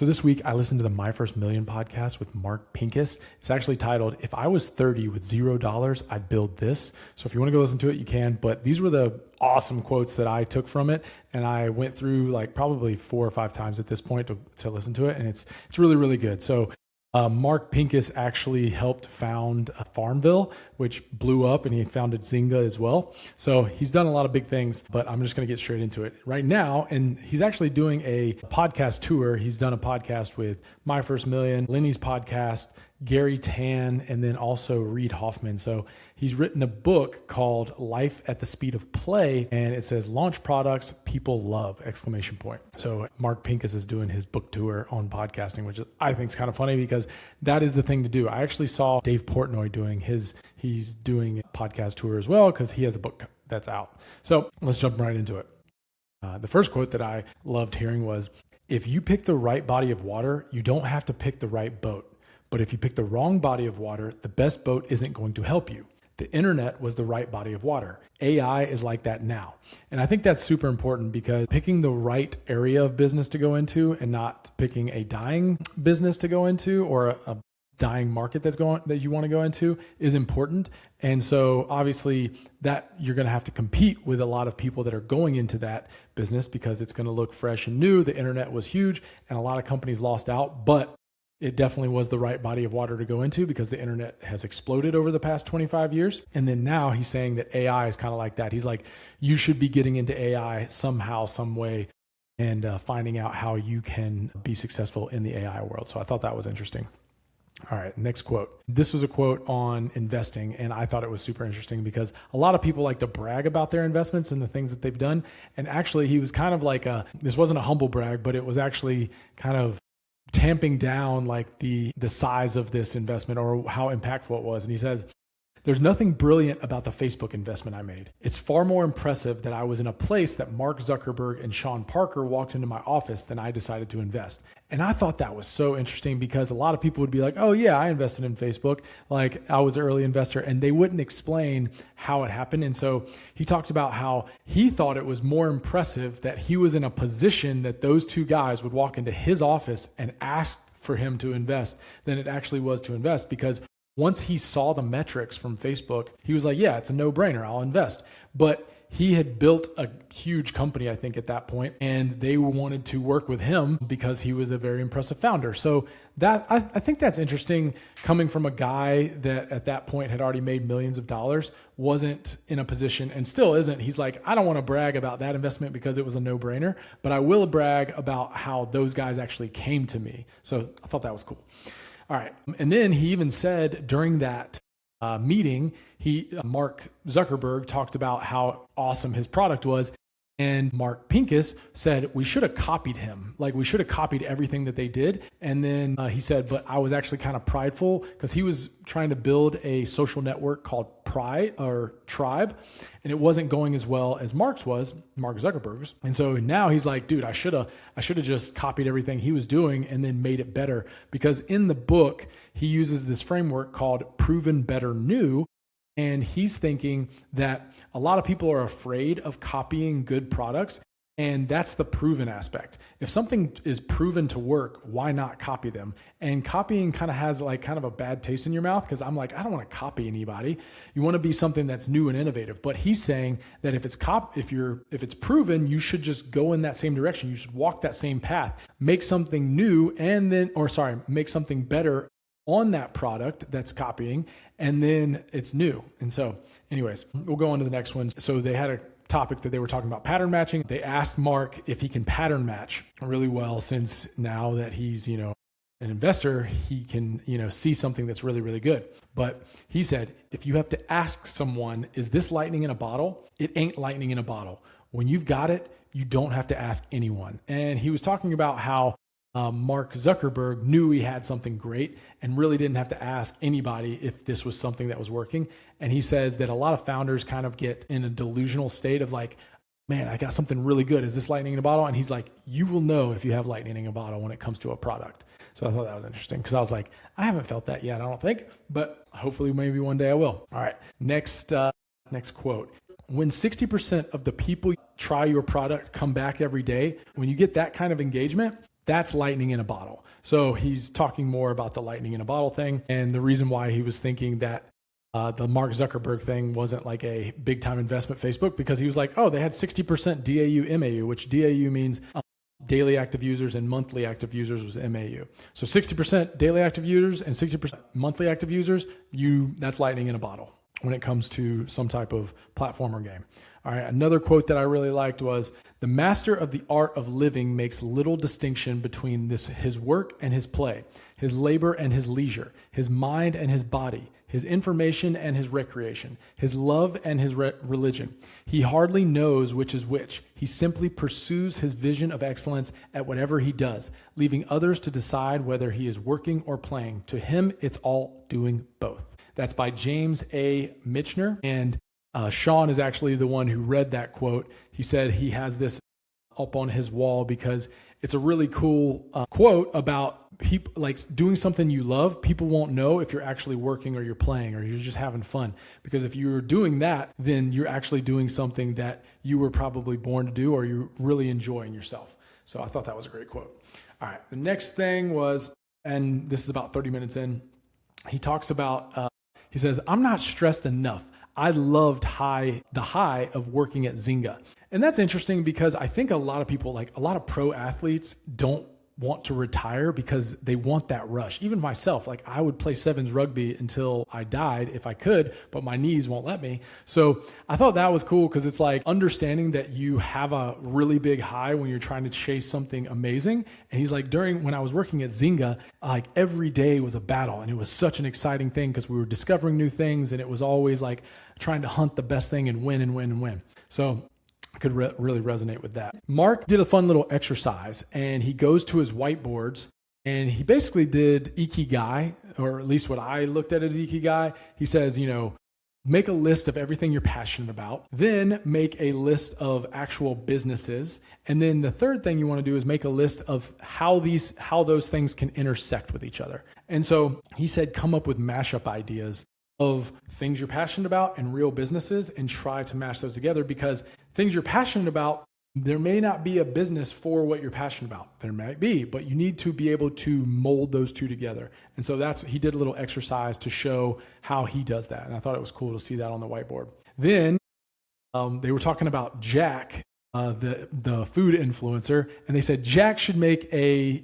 So this week I listened to the My First Million podcast with Marc Pincus. It's actually titled, If I Was 30 with $0, I'd build this. So if you want to go listen to it, you can. But these were the awesome quotes that I took from it. And I went through like probably 4 or 5 times at this point to listen to it. And it's really, really good. So Marc Pincus actually helped found Farmville, which blew up, and he founded Zynga as well. So he's done a lot of big things, but I'm just going to get straight into it right now. And he's actually doing a podcast tour. He's done a podcast with My First Million, Lenny's podcast, Gary Tan, and then also Reid Hoffman. So he's written a book called Life at the Speed of Play, and it says launch products people love, ! So Marc Pincus is doing his book tour on podcasting, which I think is kind of funny because that is the thing to do. I actually saw Dave Portnoy he's doing a podcast tour as well because he has a book that's out. So let's jump right into it. The first quote that I loved hearing was, if you pick the right body of water, you don't have to pick the right boat. But if you pick the wrong body of water, the best boat isn't going to help you. The internet was the right body of water. AI is like that now. And I think that's super important because picking the right area of business to go into and not picking a dying business to go into or a dying market that you want to go into is important. And so obviously that you're going to have to compete with a lot of people that are going into that business because it's going to look fresh and new. The internet was huge and a lot of companies lost out, but it definitely was the right body of water to go into because the internet has exploded over the past 25 years. And then now he's saying that AI is kind of like that. He's like, you should be getting into AI somehow, some way, and finding out how you can be successful in the AI world. So I thought that was interesting. All right, next quote. This was a quote on investing, and I thought it was super interesting because a lot of people like to brag about their investments and the things that they've done. And actually, he was kind of like this wasn't a humble brag, but it was actually kind of tamping down like the size of this investment or how impactful it was. And he says, there's nothing brilliant about the Facebook investment I made. It's far more impressive that I was in a place that Mark Zuckerberg and Sean Parker walked into my office than I decided to invest. And I thought that was so interesting because a lot of people would be like, oh yeah, I invested in Facebook. Like I was an early investor, and they wouldn't explain how it happened. And so he talked about how he thought it was more impressive that he was in a position that those two guys would walk into his office and ask for him to invest than it actually was to invest, because once he saw the metrics from Facebook, he was like, yeah, it's a no-brainer, I'll invest. But he had built a huge company, I think, at that point, and they wanted to work with him because he was a very impressive founder. So that I think that's interesting coming from a guy that at that point had already made millions of dollars, wasn't in a position and still isn't. He's like, I don't want to brag about that investment because it was a no-brainer, but I will brag about how those guys actually came to me. So I thought that was cool. All right. And then he even said during that meeting, Mark Zuckerberg talked about how awesome his product was. And Marc Pincus said, we should have copied him. Like we should have copied everything that they did. And then he said, but I was actually kind of prideful because he was trying to build a social network called Tribe. And it wasn't going as well as Mark Zuckerberg's. And so now he's like, dude, I should have just copied everything he was doing and then made it better. Because in the book, he uses this framework called Proven Better New. And he's thinking that a lot of people are afraid of copying good products. And that's the proven aspect. If something is proven to work, why not copy them? And copying kind of has like kind of a bad taste in your mouth because I'm like, I don't want to copy anybody. You want to be something that's new and innovative. But he's saying that if it's proven, you should just go in that same direction. You should walk that same path, make something new make something better on that product that's copying, and then it's new. And so anyways, we'll go on to the next one. So they had a topic that they were talking about pattern matching. They asked Mark if he can pattern match really well, since now that he's, an investor, he can, see something that's really, really good. But he said, if you have to ask someone, is this lightning in a bottle? It ain't lightning in a bottle. When you've got it, you don't have to ask anyone. And he was talking about how Mark Zuckerberg knew he had something great and really didn't have to ask anybody if this was something that was working. And he says that a lot of founders kind of get in a delusional state of like, man, I got something really good. Is this lightning in a bottle? And he's like, you will know if you have lightning in a bottle when it comes to a product. So I thought that was interesting because I was like, I haven't felt that yet, I don't think, but hopefully maybe one day I will. All right, next quote. When 60% of the people try your product come back every day, when you get that kind of engagement, That's lightning in a bottle. So he's talking more about the lightning in a bottle thing, and the reason why he was thinking that the Mark Zuckerberg thing wasn't like a big time investment Facebook, because he was like, oh, they had 60% DAU MAU, which DAU means daily active users, and monthly active users was MAU. So 60% daily active users and 60% monthly active users, that's lightning in a bottle when it comes to some type of platform or game. All right, another quote that I really liked was, the master of the art of living makes little distinction between his work and his play, his labor and his leisure, his mind and his body, his information and his recreation, his love and his religion. He hardly knows which is which. He simply pursues his vision of excellence at whatever he does, leaving others to decide whether he is working or playing. To him, it's all doing both. That's by James A. Michener. And Sean is actually the one who read that quote. He said he has this up on his wall because it's a really cool quote about people, like doing something you love. People won't know if you're actually working or you're playing or you're just having fun. Because if you're doing that, then you're actually doing something that you were probably born to do, or you're really enjoying yourself. So I thought that was a great quote. All right. The next thing was, and this is about 30 minutes in, he talks about, he says, I'm not stressed enough. I loved the high of working at Zynga. And that's interesting because I think a lot of people, like a lot of pro athletes, don't want to retire because they want that rush. Even myself, like I would play sevens rugby until I died if I could, but my knees won't let me. So I thought that was cool because it's like understanding that you have a really big high when you're trying to chase something amazing. And he's like, when I was working at Zynga, like every day was a battle, and it was such an exciting thing because we were discovering new things, and it was always like trying to hunt the best thing and win and win and win. So I could really resonate with that. Mark did a fun little exercise, and he goes to his whiteboards, and he basically did Ikigai, or at least what I looked at as Ikigai. He says, make a list of everything you're passionate about, then make a list of actual businesses. And then the third thing you want to do is make a list of how those things can intersect with each other. And so he said, come up with mashup ideas of things you're passionate about and real businesses, and try to mash those together, because things you're passionate about, there may not be a business for what you're passionate about. There might be, but you need to be able to mold those two together. And so he did a little exercise to show how he does that. And I thought it was cool to see that on the whiteboard. Then they were talking about Jack, the food influencer, and they said Jack should make a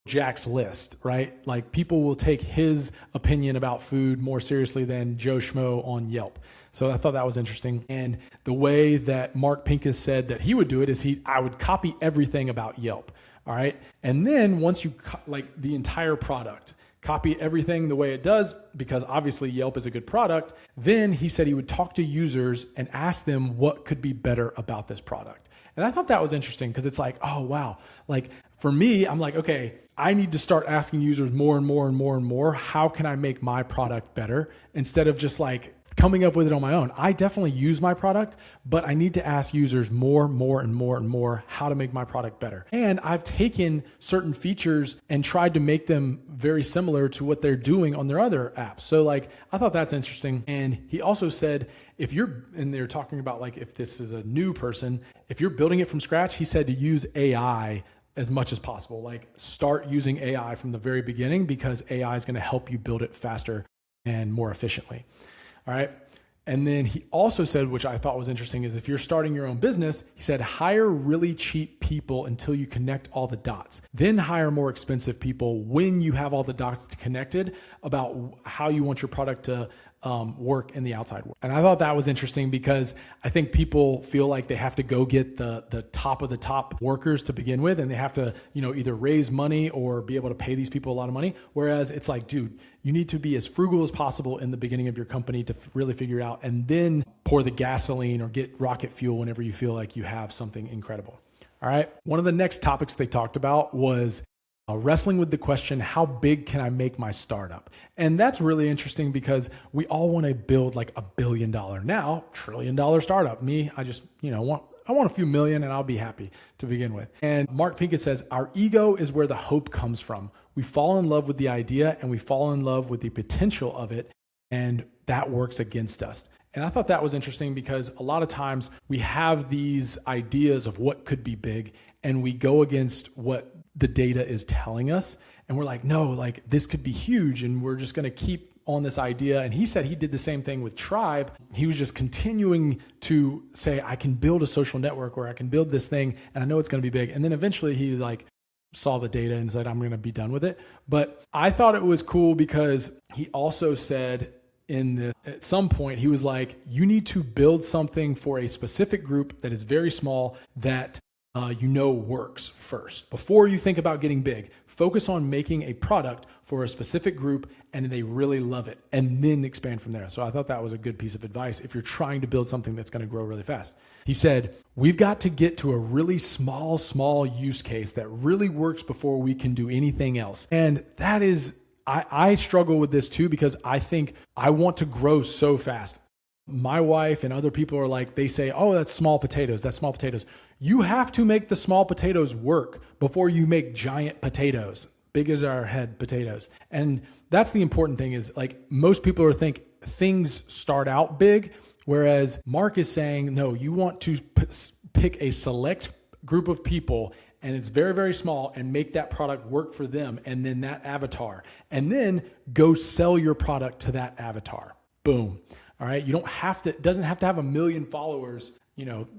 Jack's list, right? Like people will take his opinion about food more seriously than Joe Schmo on Yelp. So I thought that was interesting. And the way that Marc Pincus said that he would do it is I would copy everything about Yelp. All right. And then once you like the entire product, copy everything the way it does, because obviously Yelp is a good product. Then he said he would talk to users and ask them what could be better about this product. And I thought that was interesting because it's like, oh, wow. Like for me, I'm like, okay, I need to start asking users more and more and more and more. How can I make my product better, instead of just like coming up with it on my own? I definitely use my product, but I need to ask users more and more how to make my product better. And I've taken certain features and tried to make them very similar to what they're doing on their other apps. So like, I thought that's interesting. And he also said, and they're talking about like, if this is a new person, if you're building it from scratch, he said to use AI as much as possible. Like start using AI from the very beginning, because AI is going to help you build it faster and more efficiently. All right. And then he also said, which I thought was interesting, is if you're starting your own business, he said, hire really cheap people until you connect all the dots. Then hire more expensive people when you have all the dots connected about how you want your product to work in the outside world. And I thought that was interesting because I think people feel like they have to go get the top of the top workers to begin with, and they have to, either raise money or be able to pay these people a lot of money. Whereas it's like, dude, you need to be as frugal as possible in the beginning of your company to really figure it out, and then pour the gasoline or get rocket fuel whenever you feel like you have something incredible. All right. One of the next topics they talked about was wrestling with the question, how big can I make my startup? And that's really interesting because we all want to build like $1 billion, now $1 trillion startup. Me, I just, I want a few million and I'll be happy to begin with. And Marc Pincus says, our ego is where the hope comes from. We fall in love with the idea and we fall in love with the potential of it, and that works against us. And I thought that was interesting because a lot of times we have these ideas of what could be big, and we go against what the data is telling us. And we're like, no, like this could be huge. And we're just going to keep on this idea. And he said he did the same thing with Tribe. He was just continuing to say, I can build a social network, or I can build this thing, and I know it's going to be big. And then eventually he like saw the data and said, I'm going to be done with it. But I thought it was cool because he also said at some point, he was like, you need to build something for a specific group that is very small that works first. Before you think about getting big, focus on making a product for a specific group and they really love it, and then expand from there. So I thought that was a good piece of advice if you're trying to build something that's going to grow really fast. He said, we've got to get to a really small use case that really works before we can do anything else. And that is, I struggle with this too, because I think I want to grow so fast. My wife and other people are like, they say, oh, that's small potatoes. That's small potatoes. You have to make the small potatoes work before you make giant potatoes, big as our head potatoes. And that's the important thing, is like most people think things start out big, whereas Marc is saying, no, you want to pick a select group of people, and it's very, very small, and make that product work for them, and then that avatar, and then go sell your product to that avatar. Boom. All right. You don't have to, it doesn't have to have 1 million followers,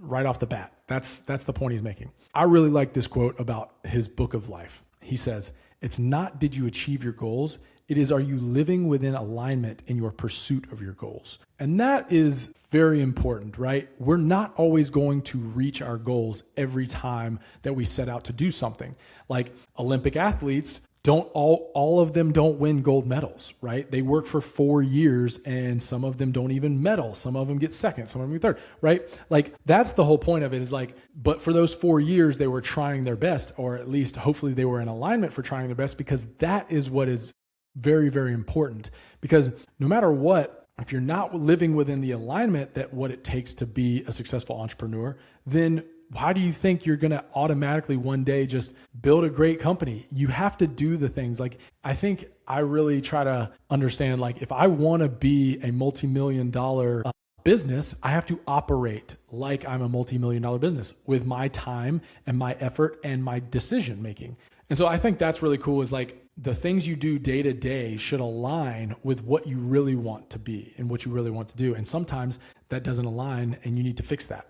right off the bat. That's the point he's making. I really like this quote about his book of life. He says, it's not, did you achieve your goals? It is, are you living within alignment in your pursuit of your goals? And that is very important, right? We're not always going to reach our goals every time that we set out to do something. Like Olympic athletes, all of them don't win gold medals, right? They work for 4 years, and some of them don't even medal. Some of them get second, some of them get third, right? Like that's the whole point of it, is like, but for those 4 years, they were trying their best, or at least hopefully they were in alignment for trying their best, because that is what is very, very important. Because no matter what, if you're not living within the alignment that what it takes to be a successful entrepreneur, then why do you think you're going to automatically one day just build a great company? You have to do the things. Like, I think I really try to understand, like, if I want to be a multi-million-dollar business, I have to operate like I'm a multi-million-dollar business with my time and my effort and my decision making. And so I think that's really cool, is like the things you do day to day should align with what you really want to be and what you really want to do. And sometimes that doesn't align, and you need to fix that.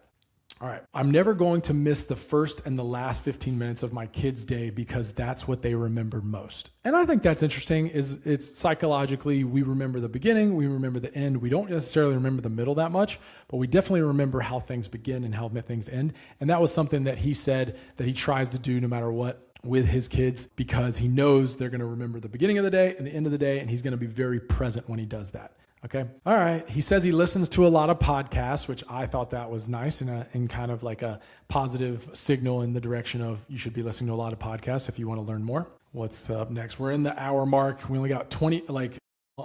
All right. I'm never going to miss the first and the last 15 minutes of my kids' day, because that's what they remember most. And I think that's interesting. It's psychologically, we remember the beginning, we remember the end. We don't necessarily remember the middle that much, but we definitely remember how things begin and how things end. And that was something that he said that he tries to do no matter what with his kids, because he knows they're going to remember the beginning of the day and the end of the day, and he's going to be very present when he does that. Okay. All right. He says he listens to a lot of podcasts, which I thought that was nice, and kind of like a positive signal in the direction of you should be listening to a lot of podcasts if you want to learn more. What's up next? We're in the hour mark. We only got 20,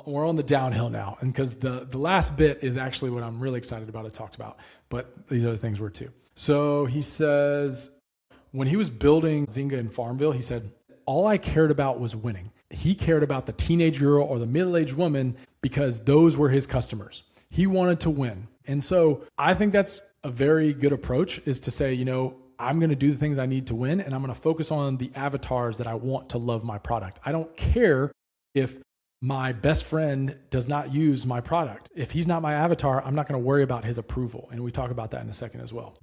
we're on the downhill now. And because the last bit is actually what I'm really excited about, I talked about, but these other things were too. So he says, when he was building Zynga in Farmville, he said, all I cared about was winning. He cared about the teenage girl or the middle-aged woman, because those were his customers. He wanted to win. And so I think that's a very good approach, is to say, I'm going to do the things I need to win, and I'm going to focus on the avatars that I want to love my product. I don't care if my best friend does not use my product. If he's not my avatar, I'm not going to worry about his approval. And we talk about that in a second as well.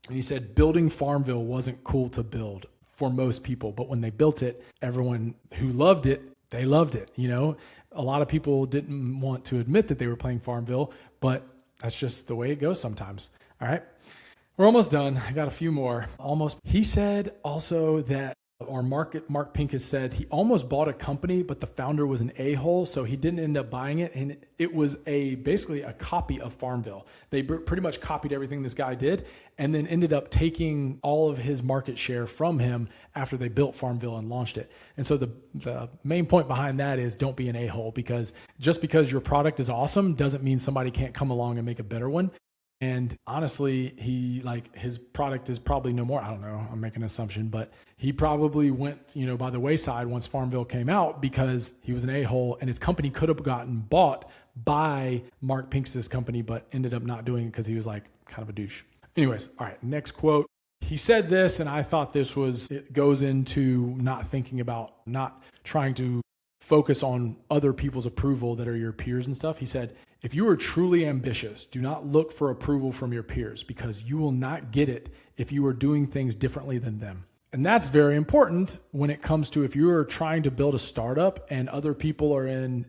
And he said building Farmville wasn't cool to build for most people, but when they built it, everyone who loved it, they loved it. A lot of people didn't want to admit that they were playing Farmville, but that's just the way it goes sometimes. All right. We're almost done. I got a few more. Almost. He said also that, or Marc Pincus said, he almost bought a company, but the founder was an a-hole, so he didn't end up buying it. And it was basically a copy of Farmville. They pretty much copied everything this guy did, and then ended up taking all of his market share from him after they built Farmville and launched it. And so the main point behind that is, don't be an a-hole, because just because your product is awesome doesn't mean somebody can't come along and make a better one. And honestly, his product is probably no more. I don't know. I'm making an assumption, but he probably went, by the wayside once Farmville came out, because he was an a-hole, and his company could have gotten bought by Marc Pincus's company, but ended up not doing it because he was kind of a douche. Anyways, all right, next quote. he said this, and I thought it goes into not trying to focus on other people's approval that are your peers and stuff. He said, if you are truly ambitious, do not look for approval from your peers because you will not get it if you are doing things differently than them. And that's very important when it comes to if you are trying to build a startup and other people are in,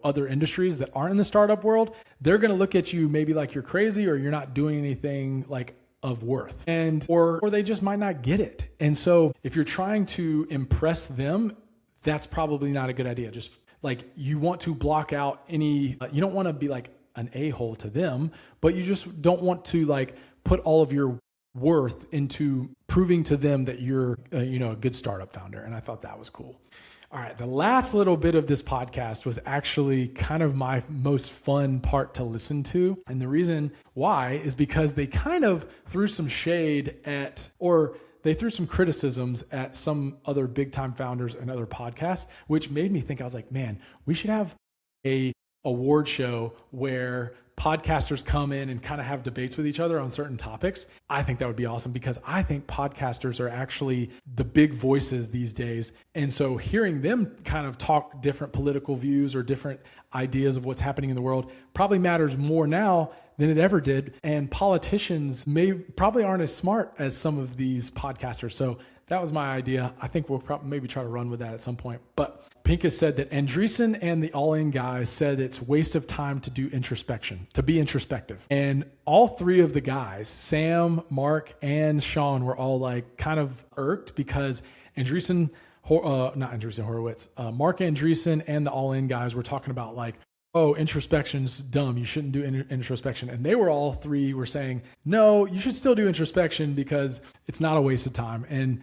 other industries that aren't in the startup world, they're going to look at you maybe like you're crazy or you're not doing anything like of worth, or they just might not get it. And so if you're trying to impress them, that's probably not a good idea. Just like you want to block out you don't want to be like an a-hole to them, but you just don't want to like put all of your worth into proving to them that you're a good startup founder. And I thought that was cool. All right. The last little bit of this podcast was actually kind of my most fun part to listen to. And the reason why is because they kind of threw some shade they threw some criticisms at some other big time founders and other podcasts, which made me think, I was like, man, we should have a award show where podcasters come in and kind of have debates with each other on certain topics. I think that would be awesome because I think podcasters are actually the big voices these days. And so hearing them kind of talk different political views or different ideas of what's happening in the world probably matters more now than it ever did. And politicians probably aren't as smart as some of these podcasters. So that was my idea. I think we'll maybe try to run with that at some point. But Pincus said that Andreessen and the All In guys said it's waste of time to do introspection, to be introspective. And all three of the guys, Sam, Mark, and Sean, were all like kind of irked because Mark Andreessen and the All In guys were talking about like, oh, introspection's dumb. You shouldn't do introspection. And all three were saying, no, you should still do introspection because it's not a waste of time. And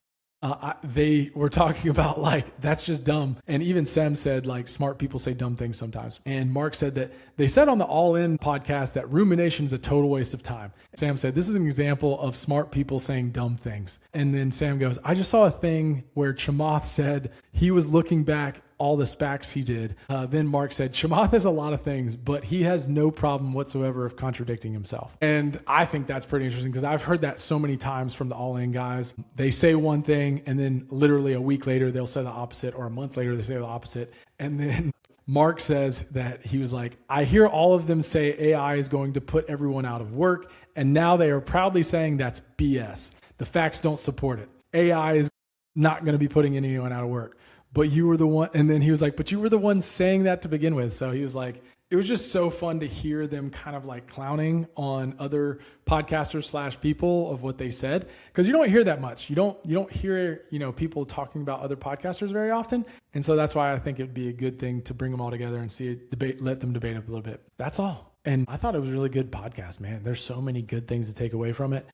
they were talking about like, that's just dumb. And even Sam said like smart people say dumb things sometimes. And Mark said that they said on the All In podcast that rumination is a total waste of time. Sam said, this is an example of smart people saying dumb things. And then Sam goes, I just saw a thing where Chamath said he was looking back all the SPACs he did. Then Mark said, Chamath has a lot of things, but he has no problem whatsoever of contradicting himself. And I think that's pretty interesting because I've heard that so many times from the All In guys. They say one thing and then literally a week later, they'll say the opposite, or a month later, they say the opposite. And then Mark says that he was like, I hear all of them say AI is going to put everyone out of work. And now they are proudly saying that's BS. The facts don't support it. AI is not going to be putting anyone out of work. But you were the one, and then he was like, but you were the one saying that to begin with. So he was like, it was just so fun to hear them kind of like clowning on other podcasters / people of what they said. Cause you don't hear that much. You don't hear, people talking about other podcasters very often. And so that's why I think it'd be a good thing to bring them all together and let them debate a little bit. That's all. And I thought it was a really good podcast, man. There's so many good things to take away from it.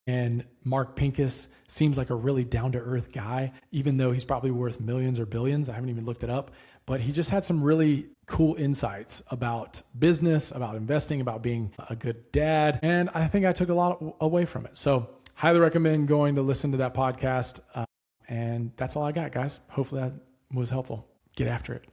And Marc Pincus seems like a really down-to-earth guy, even though he's probably worth millions or billions. I haven't even looked it up. But he just had some really cool insights about business, about investing, about being a good dad. And I think I took a lot away from it. So highly recommend going to listen to that podcast. And that's all I got, guys. Hopefully that was helpful. Get after it.